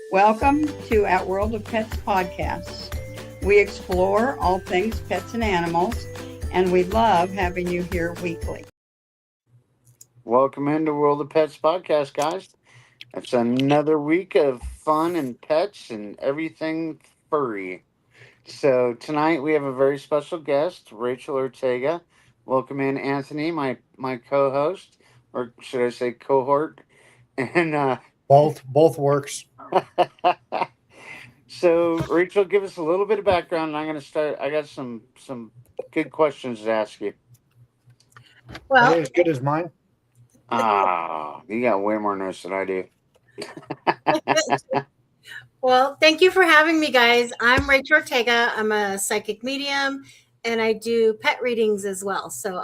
Welcome to At World of Pets podcast. We explore all things pets and animals, and we love having you here weekly. Welcome into World of Pets podcast, guys. It's another week of fun and pets and everything furry. So tonight we have a very special guest, Rachael Ortega. Welcome in, Anthony, my co-host, or should I say cohort? And Both works. so Rachel, give us a little bit of background. And I'm going to start. I got some good questions to ask you. Are Well, they as good as mine? You got way more notes than I do. well, thank you for having me, guys. I'm Rachael Ortega. I'm a psychic medium, and I do pet readings as well. So,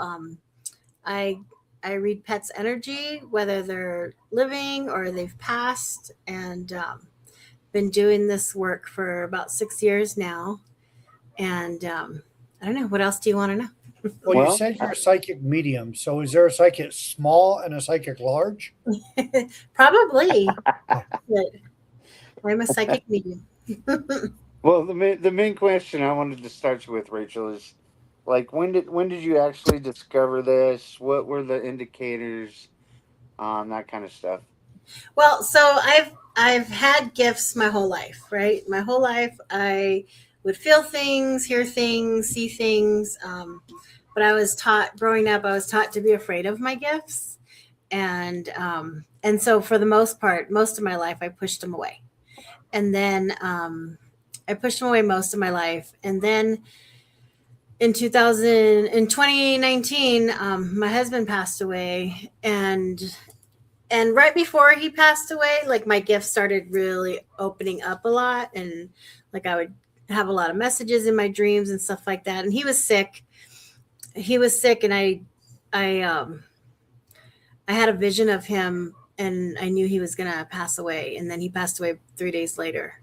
I read pets' energy, whether they're living or they've passed, and been doing this work for about 6 years now. And I don't know, what else do you want to know? Well, Well, you said you're a psychic medium. So is there a psychic small and a psychic large? Probably, but I'm a psychic medium. Well, the main question I wanted to start with, Rachel, is like when did you actually discover this? What were the indicators? That kind of stuff. Well, so I've had gifts my whole life, right? My whole life, I would feel things, hear things, see things. But I was taught growing up, I was taught to be afraid of my gifts, and so for the most part, most of my life, I pushed them away, and then I pushed them away most of my life, and then in 2019, my husband passed away, and right before he passed away, like my gifts started really opening up a lot, and like I would have a lot of messages in my dreams and stuff like that. And he was sick, and I had a vision of him, and I knew he was gonna pass away. And then he passed away 3 days later.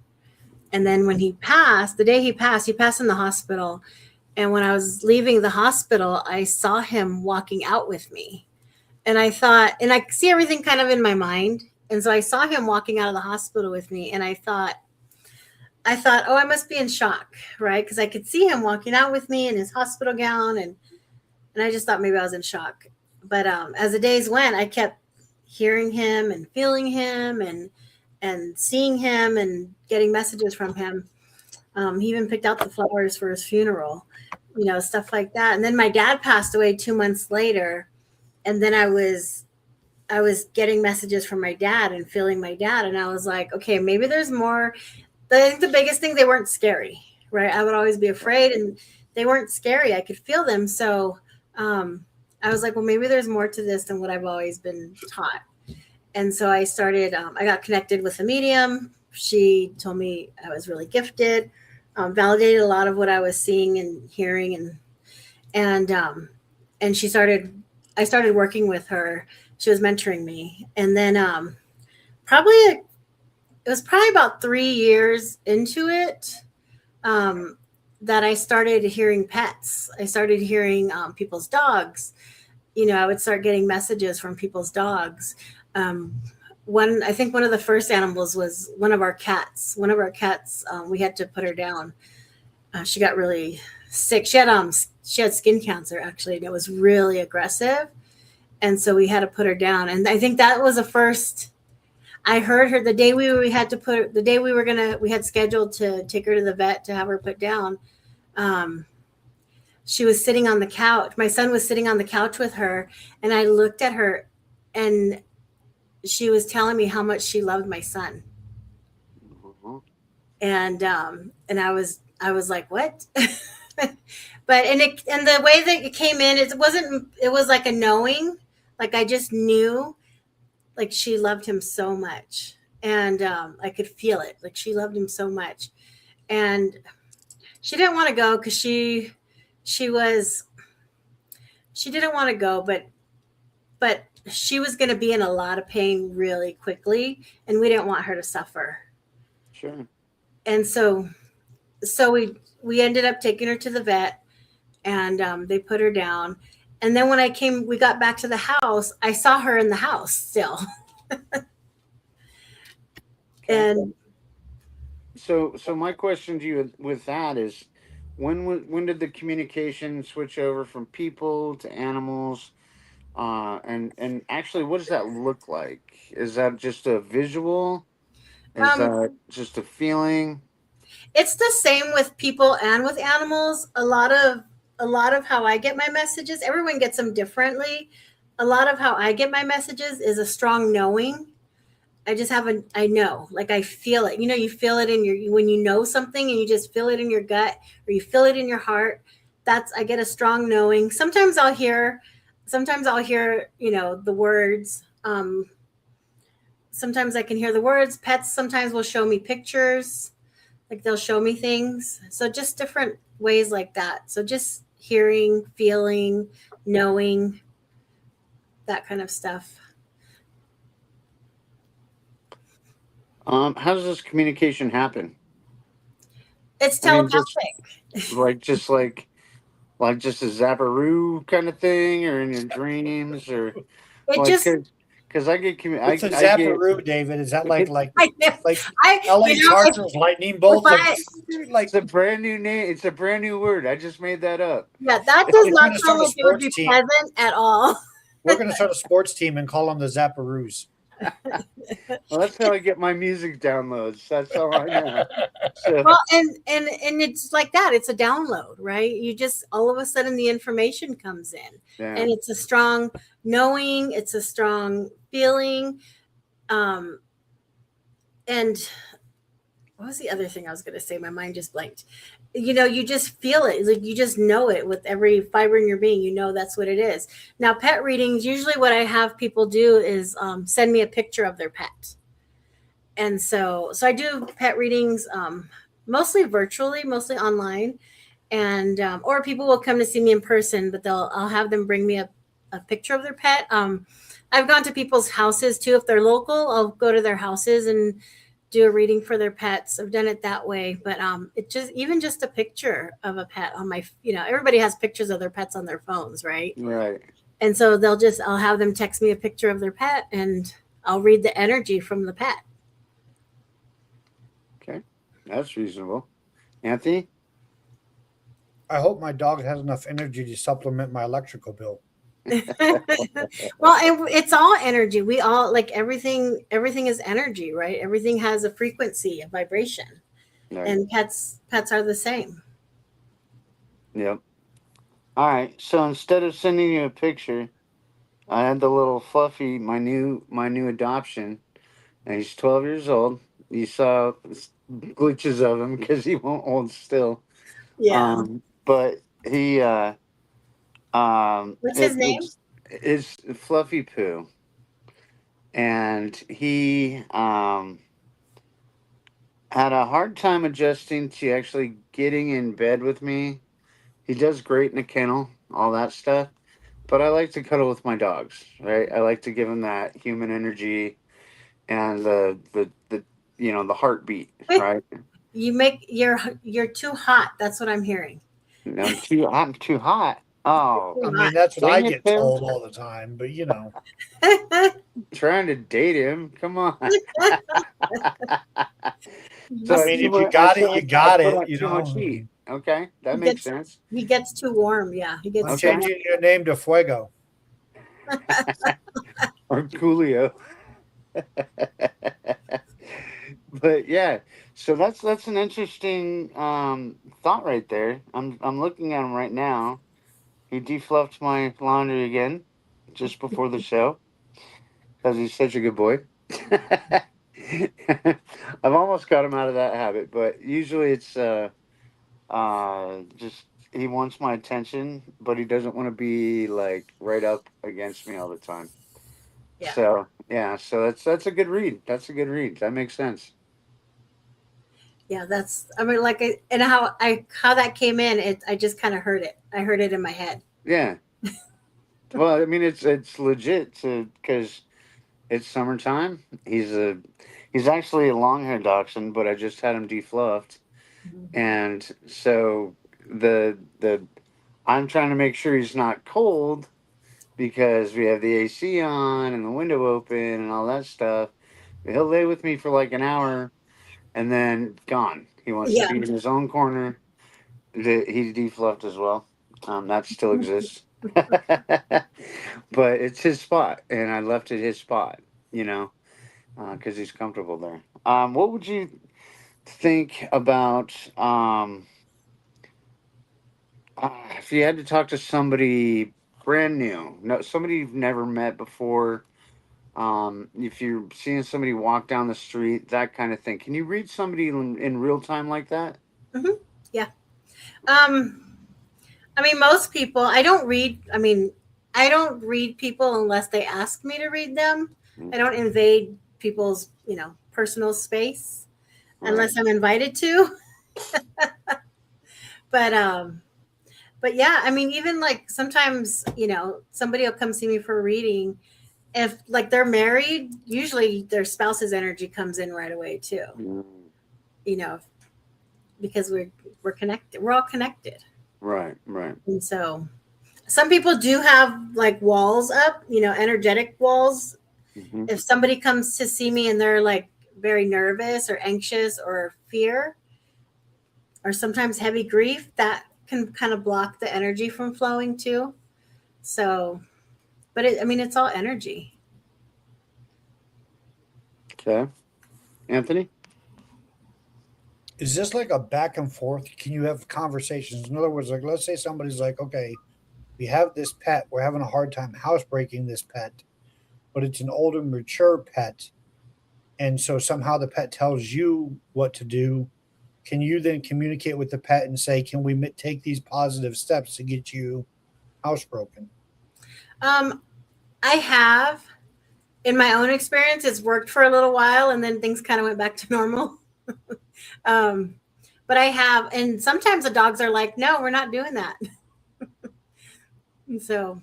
And then when the day he passed in the hospital. And when I was leaving the hospital, I saw him walking out with me. And I thought, and I see everything kind of in my mind. And so I saw him walking out of the hospital with me, and I thought, oh, I must be in shock, right? Because I could see him walking out with me in his hospital gown, and I just thought maybe I was in shock. But as the days went, I kept hearing him and feeling him and seeing him and getting messages from him. He even picked out the flowers for his funeral, stuff like that. And then my dad passed away 2 months later, and then I was getting messages from my dad and feeling my dad, and I was like, okay, maybe there's more. I think the biggest thing, they weren't scary, right? I would always be afraid, and they weren't scary. I could feel them. So I was like, well, maybe there's more to this than what I've always been taught. And so I started, I got connected with a medium. She told me I was really gifted, validated a lot of what I was seeing and hearing. And I started working with her. She was mentoring me. And then it was probably about 3 years into it that I started hearing pets. I started hearing people's dogs. I would start getting messages from people's dogs. I think one of the first animals was one of our cats. One of our cats, we had to put her down. She got really sick. She had skin cancer, actually, and it was really aggressive. And so we had to put her down. And I think that was the first I heard her the day we had scheduled to take her to the vet to have her put down. She was sitting on the couch. My son was sitting on the couch with her, and I looked at her, and she was telling me how much she loved my son. Mm-hmm. And I was like, what? But and the way that it came in, it was like a knowing, like I just knew, like she loved him so much, and I could feel it, like she loved him so much, and she didn't want to go because she didn't want to go, but she was going to be in a lot of pain really quickly, and we didn't want her to suffer. Sure. And so we ended up taking her to the vet, and they put her down. And then when we got back to the house, I saw her in the house still. and So my question to you with that is, when did the communication switch over from people to animals? And actually, what does that look like? Is that just a visual? Is Um, that just a feeling? it's the same with people and with animals. A lot of how I get my messages, everyone gets them differently. A lot of how I get my messages is a strong knowing. I know, like I feel it. You feel it in when you know something and you just feel it in your gut or you feel it in your heart. I get a strong knowing. Sometimes I'll hear, the words. Sometimes I can hear the words. Pets sometimes will show me pictures, like they'll show me things. So just different ways like that. So just hearing, feeling, knowing, that kind of stuff. How does this communication happen? It's I mean, just telepathic. just like just a zapperoo kind of thing, or in your dreams, or It like just because I get What's a I get zapperoo, David? Is that I like you LA know if, Chargers lightning if bolts? Like I like it's a brand new name. It's a brand new word. I just made that up. yeah, that does we're not gonna sound start a like it would sports be team. pleasant at all. We're gonna start a sports team and call them the Zapparoos. Well, that's how I get my music downloads. That's all I know. So Well, and it's like that. It's a download, right? You just all of a sudden the information comes in, yeah. and it's a strong knowing. It's a strong feeling. Um, and what was the other thing I was going to say? My mind just blanked. You just feel it. It's like you just know it with every fiber in your being. You know that's what it is. Now, pet readings. Usually, what I have people do is send me a picture of their pet, and so I do pet readings mostly virtually, mostly online, and or people will come to see me in person, but I'll have them bring me a picture of their pet. I've gone to people's houses too. If they're local, I'll go to their houses and do a reading for their pets. I've done it that way, but it just even just a picture of a pet on my, everybody has pictures of their pets on their phones, right? Right. And so I'll have them text me a picture of their pet and I'll read the energy from the pet. Okay. That's reasonable. Anthony? I hope my dog has enough energy to supplement my electrical bill. Well, it's all energy. We all like everything is energy, right? Everything has a frequency, a vibration. Right. And pets are the same. Yep. All right. So instead of sending you a picture, I had the little Fluffy, my new adoption, and he's 12 years old. You saw glitches of him because he won't hold still. Yeah. But he What's his name? it's Fluffy Poo, and he had a hard time adjusting to actually getting in bed with me. He does great in the kennel, all that stuff. But I like to cuddle with my dogs, right? I like to give them that human energy and the heartbeat, right? You're too hot. That's what I'm hearing. I'm too hot. Oh, I Too mean, hot. that's what I dang it, get Tim. told all the time, but Trying to date him. Come on. So I I mean, too if you much. got it, you I got put it, on too much heat. Okay, he that makes gets sense. he gets too warm. Yeah, he I'm gets too Okay. warm. changing your name to Fuego. Or Coolio. But yeah, so that's an interesting thought right there. I'm looking at him right now. He defluffed my laundry again just before the show because he's such a good boy. I've almost got him out of that habit, but usually it's just he wants my attention, but he doesn't want to be like right up against me all the time. Yeah. So yeah, so that's a good read. That's a good read. That makes sense. Yeah, I mean, and how that came in, I just kind of heard it. I heard it in my head. Yeah. Well, I mean, it's legit to because it's summertime. He's actually a long haired dachshund, but I just had him defluffed, Mhm. and so the I'm trying to make sure he's not cold because we have the AC on and the window open and all that stuff. He'll lay with me for like an hour, and then gone. He wants to Yeah. be in his own corner. He defluffed as well. That still exists, but it's his spot, and I left it his spot. You know, because he's comfortable there. What would you think about if you had to talk to somebody brand new, no, somebody you've never met before? If you're seeing somebody walk down the street, that kind of thing, can you read somebody in real time like that? Hmm. Yeah. Um, I mean, most people, I don't read. I mean, I don't read people unless they ask me to read them. I don't invade people's, personal space Right. unless I'm invited to. But but yeah, I mean, even like sometimes, somebody will come see me for a reading. If like they're married, usually their spouse's energy comes in right away too. Mm. You know, because we're connected. We're all connected. Right. Right. And so some people do have like walls up, energetic walls. Hmm. If somebody comes to see me and they're like very nervous or anxious or fear or sometimes heavy grief, that can kind of block the energy from flowing too. So, but I mean, it's all energy. Okay, Anthony. Is this like a back and forth? Can you have conversations? In other words, like let's say somebody's like, okay, we have this pet, we're having a hard time housebreaking this pet, but it's an older, mature pet. And so somehow the pet tells you what to do. Can you then communicate with the pet and say, can we take these positive steps to get you housebroken? Um, I have, in my own experience, it's worked for a little while and then things kind of went back to normal. um, but I have, and sometimes the dogs are like, no, we're not doing that. And so,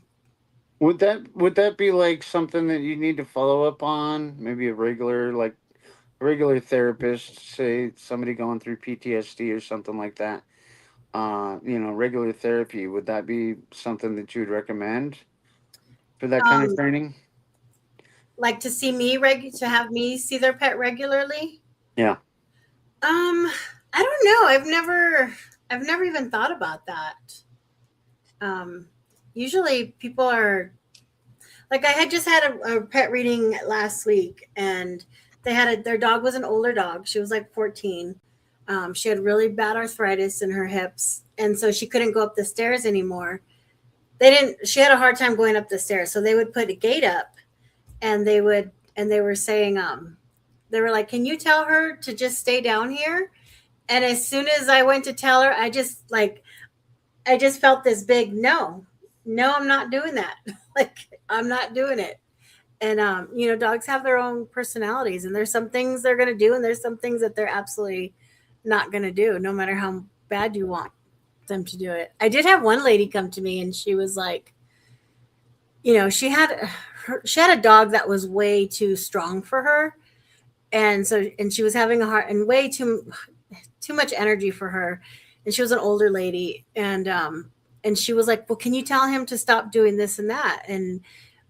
Would that be like something that you need to follow up on? Maybe a regular therapist, say somebody going through PTSD or something like that. Regular therapy. Would that be something that you would recommend for that kind of um, training? like to see to have me see their pet regularly. Yeah. I don't know. I've never even thought about that. Um, Usually people are like, I had just had a pet reading last week, and their dog was an older dog. She was like 14. She had really bad arthritis in her hips, and so she couldn't go up the stairs anymore. She had a hard time going up the stairs, so they would put a gate up, and they were saying, they were like, can you tell her to just stay down here? And as soon as I went to tell her, I just felt this big no, I'm not doing that. Like, I'm not doing it. And dogs have their own personalities, and there's some things they're going to do, and there's some things that they're absolutely not going to do, no matter how bad you want them to do it. I did have one lady come to me, and she was like, she had a dog that was way too strong for her, and she was having a heart and way too much energy for her, and she was an older lady, and she was like, well, can you tell him to stop doing this and that?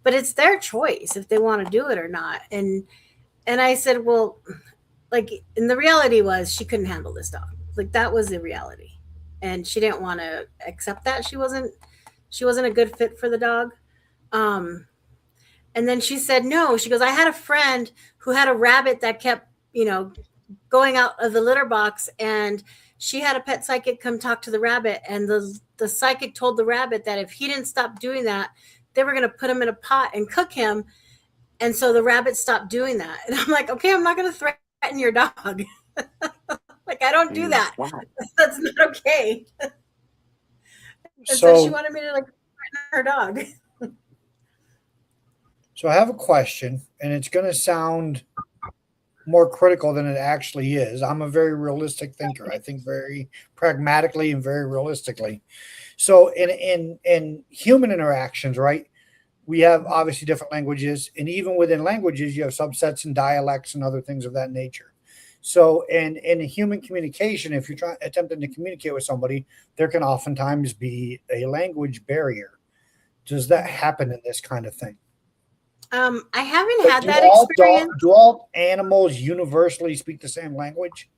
But it's their choice if they want to do it or not. And I said, well, like, and the reality was she couldn't handle this dog. Like, that was the reality, and she didn't want to accept that she wasn't a good fit for the dog. And then she said, no, she goes, I had a friend who had a rabbit that kept, going out of the litter box, and she had a pet psychic come talk to the rabbit, and the psychic told the rabbit that if he didn't stop doing that, they were going to put him in a pot and cook him. And so the rabbit stopped doing that. And I'm like, okay, I'm not going to threaten your dog. Like, I don't do that. Wow. That's not okay. And so she So, wanted me to like threaten her dog. so I have a question, and it's going to sound more critical than it actually is. I'm a very realistic thinker. I think very pragmatically and very realistically. So in human interactions, right? We have obviously different languages, and even within languages, you have subsets and dialects and other things of that nature. So in human communication, if you're attempting to communicate with somebody, there can oftentimes be a language barrier. Does that happen in this kind of thing? I haven't But had that experience. do all animals universally speak the same language?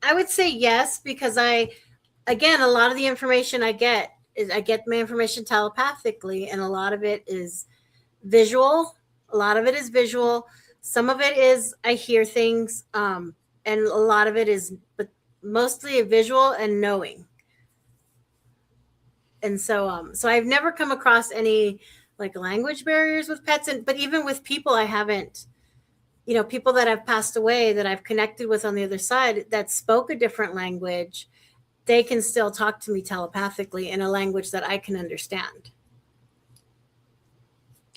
I would say yes, because again, a lot of the information I get is I get my information telepathically, and a lot of it is visual. A lot of it is visual. Some of it is I hear things, and a lot of it is, but mostly a visual and knowing. And so I've never come across any like language barriers with pets, but even with people, I haven't. People that have passed away that I've connected with on the other side that spoke a different language, they can still talk to me telepathically in a language that I can understand.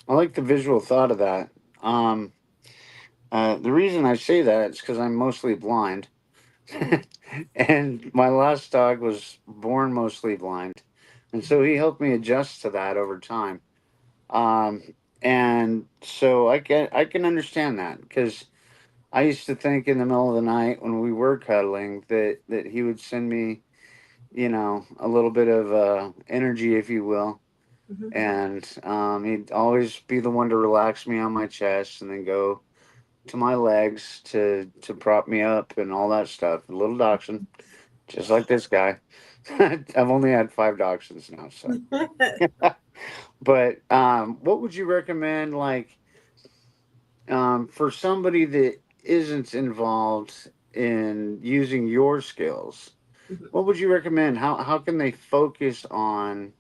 I like the visual thought of that. The reason I say that is because I'm mostly blind. And my last dog was born mostly blind. And so he helped me adjust to that over time. Um, and so I can understand that because I used to think in the middle of the night when we were cuddling that he would send me, a little bit of energy, if you will. Mhm. And he'd always be the one to relax me on my chest and then go to my legs to prop me up and all that stuff. A little dachshund, just like this guy. I've only had 5 dachshunds now, so. But what would you recommend, like, for somebody that isn't involved in using your skills? What would you recommend? How can they focus on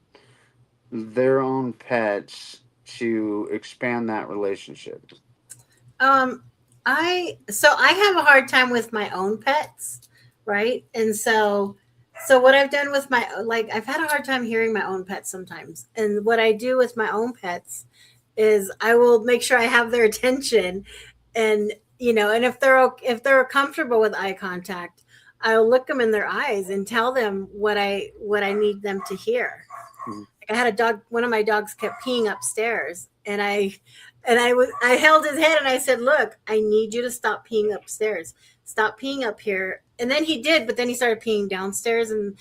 their own pets to expand that relationship? Um, I have a hard time with my own pets, right? And so what I've done with I've had a hard time hearing my own pets sometimes. And what I do with my own pets is I will make sure I have their attention, and and if they're comfortable with eye contact, I'll look them in their eyes and tell them what I need them to hear. Mhm. I had a dog. One of my dogs kept peeing upstairs, and I held his head and I said, "Look, I need you to stop peeing upstairs. Stop peeing up here." And then he did, but then he started peeing downstairs and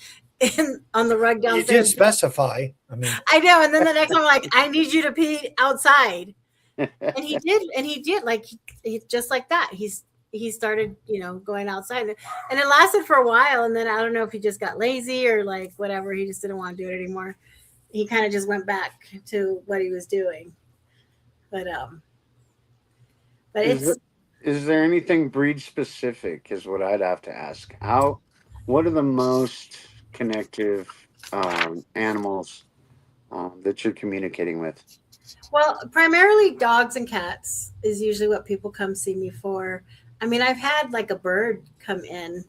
on the rug You did downstairs. specify. I mean, I know. And then the next time, I'm like, "I need you to pee outside." And he did, like he just like that. He started, going outside, and it lasted for a while. And then I don't know if he just got lazy or like whatever. He just didn't want to do it anymore. He kind of just went back to what he was doing. But Is it's is there anything breed specific? Is what I'd have to ask. What are the most connective animals that you're communicating with? well, primarily dogs and cats is usually what people come see me for. I mean, I've had like a bird come in.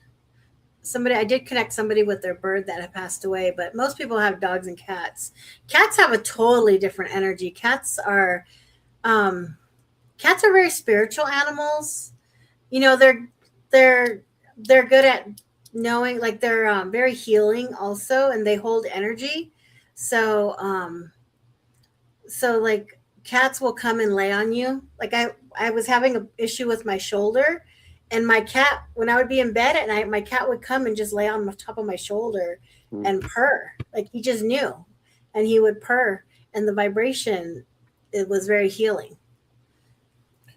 I did connect somebody with their bird that had passed away, but most people have dogs and cats. Cats have a totally different energy. Um, cats are very spiritual animals. They're they're good at knowing, like they're very healing also, and they hold energy. So like cats will come and lay on you. Like I was having an issue with my shoulder, and my cat, when I would be in bed at night, my cat would come and just lay on the top of my shoulder and purr. Like he just knew, and he would purr, and the vibration, it was very healing.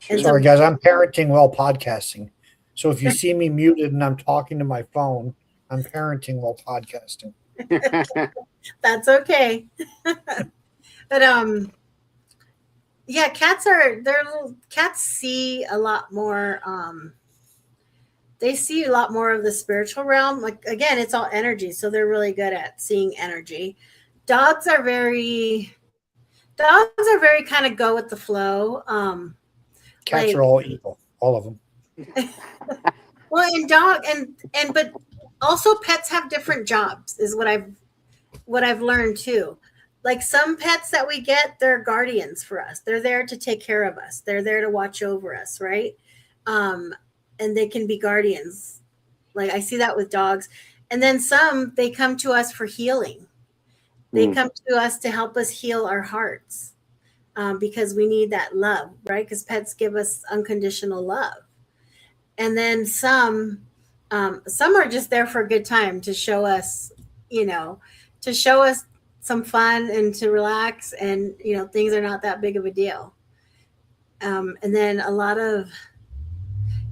And so sorry guys, I'm parenting while podcasting. So if you see me muted and I'm talking to my phone, I'm parenting while podcasting. that's okay. But yeah, cats see a lot more. They see a lot more of the spiritual realm. Like again, it's all energy, so they're really good at seeing energy. Dogs are very kind of go with the flow. Cats are all evil, all of them. Well, and dog and but also pets have different jobs is what I've learned too. Like some pets that we get, they're guardians for us. They're there to take care of us. They're there to watch over us, right? And they can be guardians. Like I see that with dogs. And then some, they come to us for healing. They come to us to help us heal our hearts, because we need that love, right? Because pets give us unconditional love. And then some are just there for a good time to show us, to show us some fun and to relax, and things are not that big of a deal. And then a lot of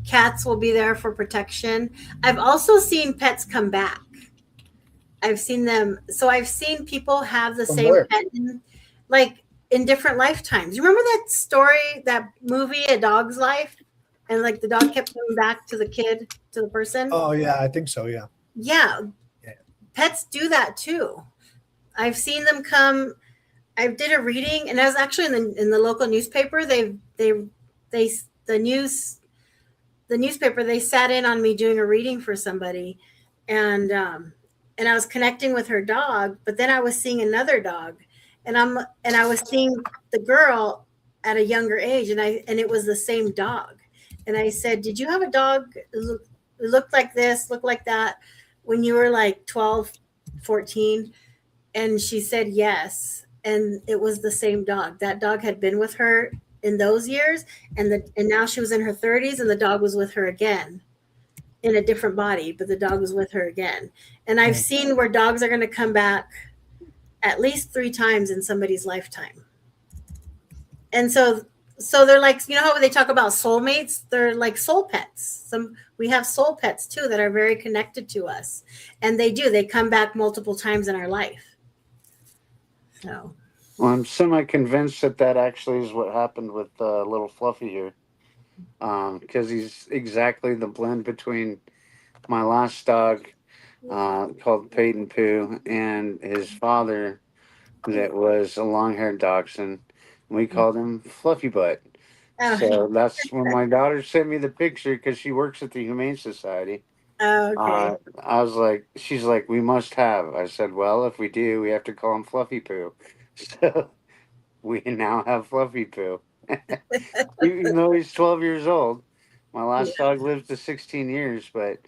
cats will be there for protection. I've also seen pets come back. I've seen them. So I've seen people have the From same where? pet like in different lifetimes. You remember that story, that movie, A Dog's Life? And like the dog kept coming back to the kid, to the person. Oh yeah, I think so. Yeah. Yeah. Yeah. Pets do that too. I've seen them come. I did a reading, and I was actually in the local newspaper. They the newspaper, they sat in on me doing a reading for somebody, and I was connecting with her dog, but then I was seeing another dog, and I was seeing the girl at a younger age, and it was the same dog. And I said, did you have a dog that looked like this, looked like that when you were like 12, 14? And she said yes, and it was the same dog. That dog had been with her in those years, and now she was in her 30s, and the dog was with her again in a different body, but the dog was with her again. And I've seen where dogs are going to come back at least 3 times in somebody's lifetime. And so they're like, you know how they talk about soulmates? They're like soul pets. We have soul pets too that are very connected to us, and they come back multiple times in our life. So. Well, I'm semi-convinced that actually is what happened with little Fluffy here, because he's exactly the blend between my last dog, called Peyton Pooh, and his father, that was a long-haired dachshund. We called him Fluffy Butt. Oh, So that's when my daughter sent me the picture, because she works at the Humane Society. okay. I was like, she's like, we must have. I said, well, if we do, we have to call him Fluffy Poo. So we now have Fluffy Poo. Even though he's 12 years old. My last dog lived to 16 years, but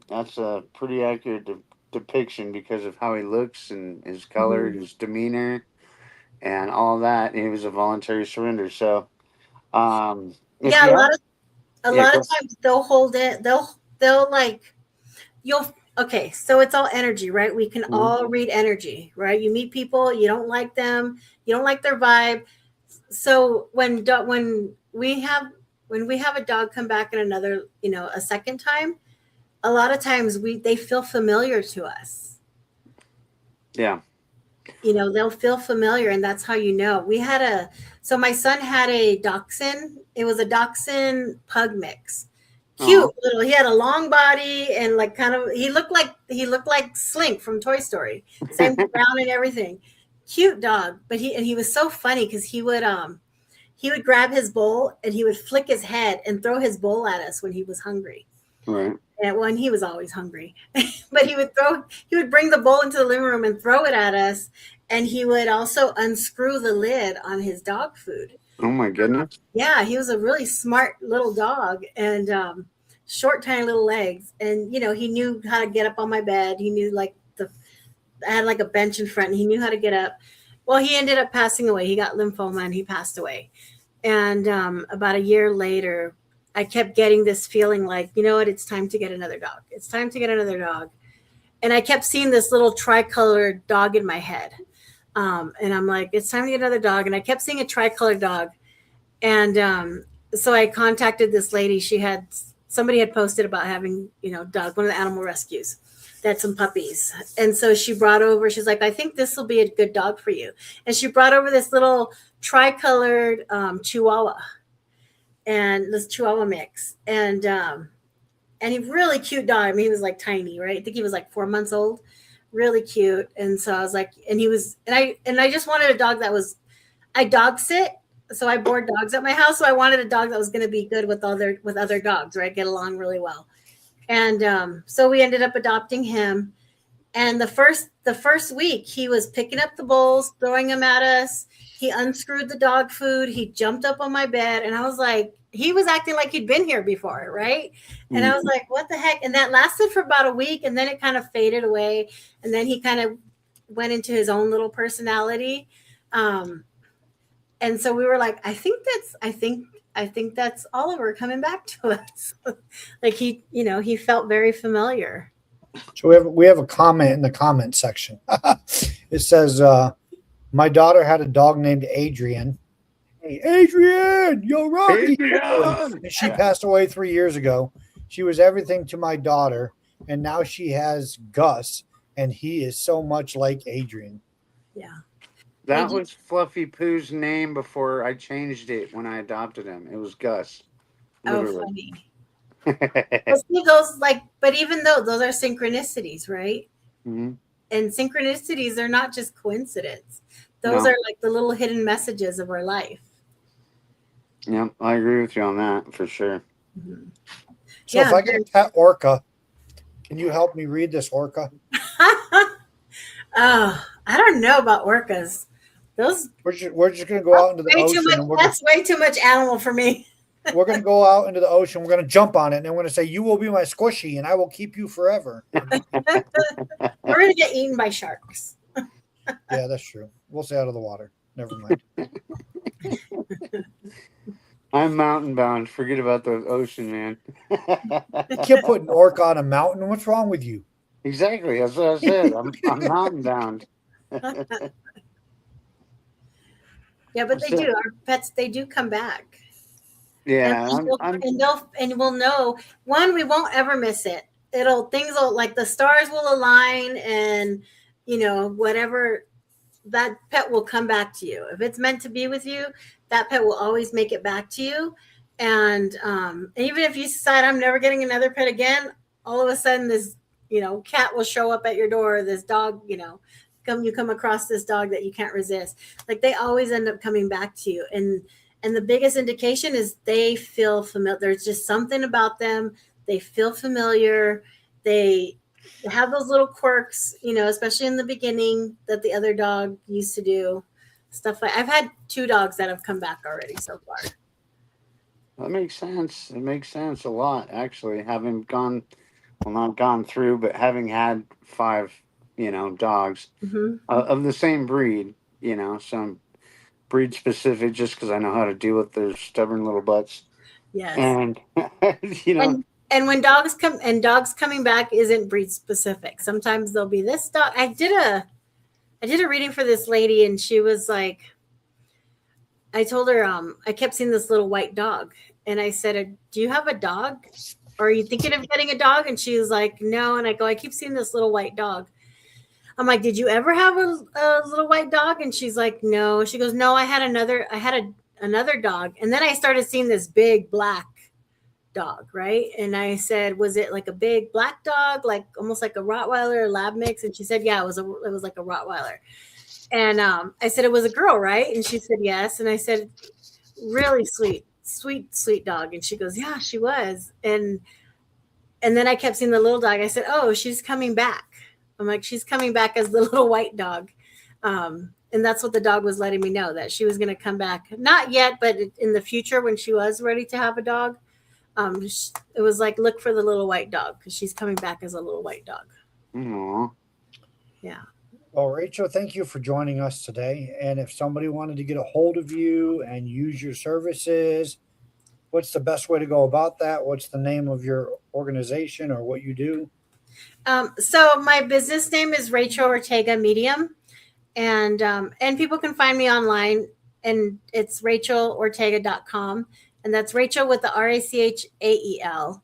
that's a pretty accurate depiction because of how he looks and his color, his demeanor, and all that. He was a voluntary surrender. So, if Yeah, you have, a yeah, lot go, of times they'll hold it. They'll like you'll okay, so it's all energy, right? We can all read energy, right? You meet people, you don't like them, you don't like their vibe. So when we have a dog come back in another, a second time, a lot of times they feel familiar to us. yeah. They'll feel familiar, and that's how so my son had a dachshund. It was a dachshund pug mix. Cute little. He had a long body, and like kind of he looked like Slink from Toy Story. Same brown and everything. Cute dog, but he was so funny because he would grab his bowl and he would flick his head and throw his bowl at us when he was hungry. Right. And when he was always hungry, but he would bring the bowl into the living room and throw it at us. And he would also unscrew the lid on his dog food. Oh my goodness. Yeah, he was a really smart little dog, and short, tiny little legs. And, he knew how to get up on my bed. He knew I had like a bench in front, and he knew how to get up. Well, he ended up passing away. He got lymphoma and he passed away. And about a year later, I kept getting this feeling like, you know what, it's time to get another dog. It's time to get another dog. And I kept seeing this little tricolored dog in my head. And I'm like, it's time to get another dog. And I kept seeing a tricolored dog. And so I contacted this lady. Somebody had posted about having, dog, one of the animal rescues that had some puppies. And so she's like, I think this will be a good dog for you. And she brought over this little tricolored Chihuahua. And this Chihuahua mix, and he really cute dog. I mean, he was like tiny, right? I think he was like 4 months old, really cute. And so I was like, and I just wanted a dog I dog sit, so I board dogs at my house. So I wanted a dog that was going to be good with other dogs, right? Get along really well. And so we ended up adopting him. And the first week, he was picking up the bowls, throwing them at us. He unscrewed the dog food. He jumped up on my bed, and I was like, he was acting like he'd been here before, right? And I was like, what the heck? And that lasted for about a week, and then it kind of faded away. And then he kind of went into his own little personality. And so we were like, I think that's Oliver coming back to us. Like he felt very familiar. So we have a comment in the comment section. It says, my daughter had a dog named Adrian, Hey, Adrian, yo, Rocky. Adrian! And she passed away 3 years ago. She was everything to my daughter, and now she has Gus, and he is so much like Adrian. Yeah. That was Fluffy Pooh's name before I changed it when I adopted him. It was Gus. Oh, Literally. funny. But see, those but even though those are synchronicities, right? Mm-hmm. And synchronicities are not just coincidence. Those are like the little hidden messages of our life. Yep, I agree with you on that for sure. Mm-hmm. So if I get a pet orca, can you help me read this orca? Oh, I don't know about orcas. Those We're just going to go out into the ocean. That's way too much animal for me. We're going to go out into the ocean. We're going to jump on it, and then we're going to say, "You will be my squishy, and I will keep you forever." We're going to get eaten by sharks. Yeah, that's true. We'll stay out of the water. Never mind. I'm mountain bound. Forget about the ocean, man. You can't put an orca on a mountain. What's wrong with you? Exactly. That's what I said. I'm mountain bound. Yeah, but they do. Our pets, they do come back. Yeah, and we'll know. One, we won't ever miss it. Things will, like the stars will align, and whatever, that pet will come back to you. If it's meant to be with you, that pet will always make it back to you. And even if you decide I'm never getting another pet again, all of a sudden this cat will show up at your door. This dog, you come across this dog that you can't resist. Like, they always end up coming back to you. And the biggest indication is they feel familiar. There's just something about them. They feel familiar. They have those little quirks, especially in the beginning, that the other dog used to do. Stuff like, I've had 2 dogs that have come back already so far. That makes sense. It makes sense a lot, actually. Having not gone through, but having had 5, dogs of the same breed, some breed specific, just because I know how to deal with their stubborn little butts. Yes. And and when dogs coming back isn't breed specific. Sometimes there'll be this dog. I did a reading for this lady, and she was like, I told her I kept seeing this little white dog, and I said, "Do you have a dog? Or are you thinking of getting a dog?" And she was like, "No." And I go, "I keep seeing this little white dog." I'm like, "Did you ever have a little white dog?" And she's like, "No." She goes, "No, I had another dog." And then I started seeing this big black dog, right? And I said, "Was it like a big black dog, like almost like a Rottweiler or lab mix?" And she said, "Yeah, it was like a Rottweiler." And I said, "It was a girl, right?" And she said, "Yes." And I said, "Really sweet dog." And she goes, "Yeah, she was." And then I kept seeing the little dog. I said, "Oh, she's coming back." I'm like, "She's coming back as the little white dog." And that's what the dog was letting me know, that she was going to come back. Not yet, but in the future, when she was ready to have a dog, it was like, look for the little white dog, because she's coming back as a little white dog. Aww. Yeah. Well, Rachel, thank you for joining us today. And if somebody wanted to get a hold of you and use your services, what's the best way to go about that? What's the name of your organization or what you do? So my business name is Rachael Ortega Medium, and people can find me online, and it's RachelOrtega.com, and that's Rachel with the Rachael.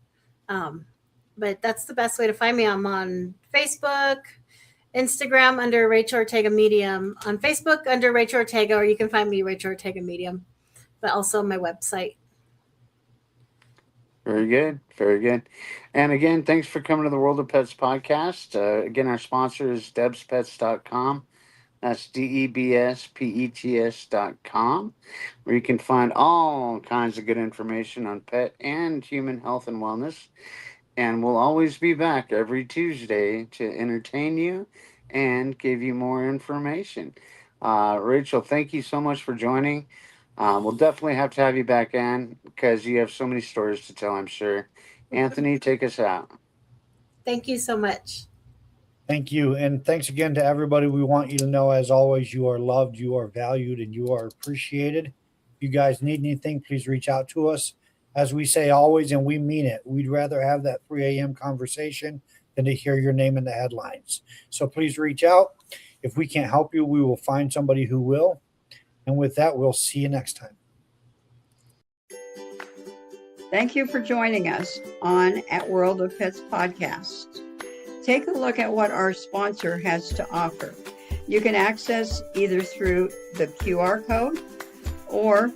But that's the best way to find me. I'm on Facebook, Instagram under Rachael Ortega Medium, on Facebook under Rachael Ortega, or you can find me Rachael Ortega Medium, but also my website. Very good. Very good. And again, thanks for coming to the World of Pets podcast. Again, our sponsor is debspets.com. That's DEBSPETS.com, where you can find all kinds of good information on pet and human health and wellness. And we'll always be back every Tuesday to entertain you and give you more information. Rachel, thank you so much for joining. We'll definitely have to have you back in, because you have so many stories to tell, I'm sure. Anthony, take us out. Thank you so much. Thank you. And thanks again to everybody. We want you to know, as always, you are loved, you are valued, and you are appreciated. If you guys need anything, please reach out to us. As we say always, and we mean it, we'd rather have that 3 a.m. conversation than to hear your name in the headlines. So please reach out. If we can't help you, we will find somebody who will. And with that, we'll see you next time. Thank you for joining us on At World of Pets podcast. Take a look at what our sponsor has to offer. You can access either through the QR code or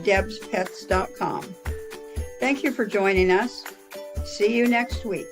debspets.com. Thank you for joining us. See you next week.